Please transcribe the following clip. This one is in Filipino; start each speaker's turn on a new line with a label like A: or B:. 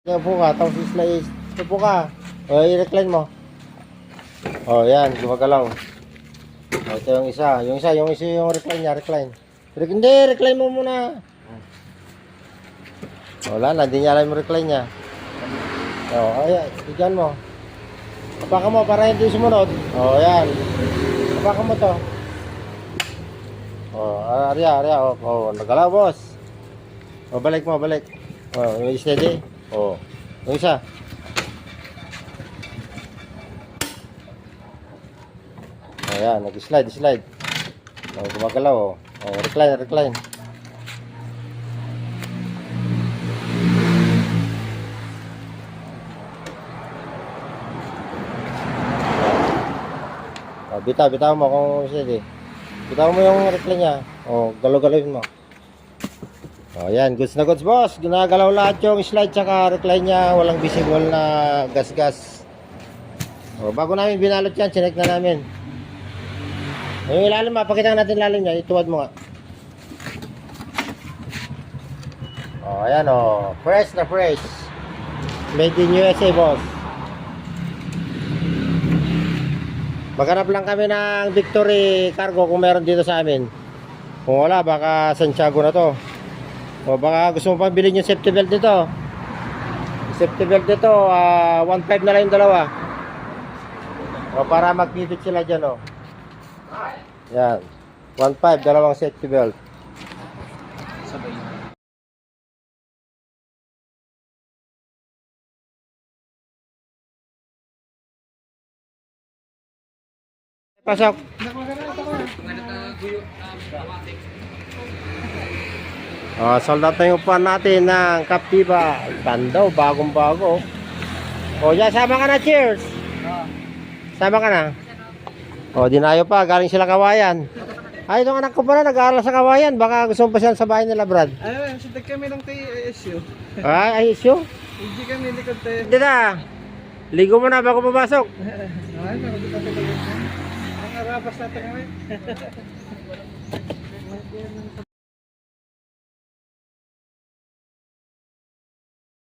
A: Upo ka, tapos slice. Upo ka. O, i-recline mo. O, yan, gumagalaw. O, ito yung isa. Yung isa yung recline niya, recline. Hindi, recline mo muna. O, wala na, hindi niya alam yung recline niya. O, ayan, bigyan mo. Kapakan mo para hindi sumunod. O, yan. Kapakan mo to. O, arya. O, nagalaw, boss. O, balik mo, balik. O, yung steady. O, yung isa. Ayan, nag-slide. O, gumagalaw, o. O, recline. O, bitaw mo kung steady. Bitaw mo yung recline niya. O, galaw-galawin mo. O, yan, goods na goods, boss. Ginagalaw lahat yung slide tsaka recline niya. Walang visible na gas-gas. O, bago namin binalot yan, chinek na namin. O, yung ilalim, mapakita natin ilalim niya. Ituwad mo nga. O, ayan, o. Fresh na fresh. Made in USA, boss. Maghanap lang kami ng Victory Cargo kung meron dito sa amin. Kung wala, baka Santiago na to. O baka gusto mo pang bilhin yung safety belt nito. Safety belt nito, 1.5 na lang yung dalawa. O para magpipit sila dyan, o. Yan. 1.5, dalawang safety belt. Pasok. Sold out na yung pan natin ng Captiva. Ganda, bagong-bago. O, yan, sama ka na, cheers. Sama ka na. O, dinayo pa, galing sila Kawayan. Ay, itong anak ko pala, nag-aaral sa Kawayan. Baka gusto mo pa siya sa bahay nila, Brad.
B: Ano, sadag kami ng ISU.
A: Ay, ISU?
B: Hindi kami likod tayo.
A: Hindi na. Ligo mo na bago papasok.
B: Ay, nakabit natin lang. Ang arabas natin ngayon.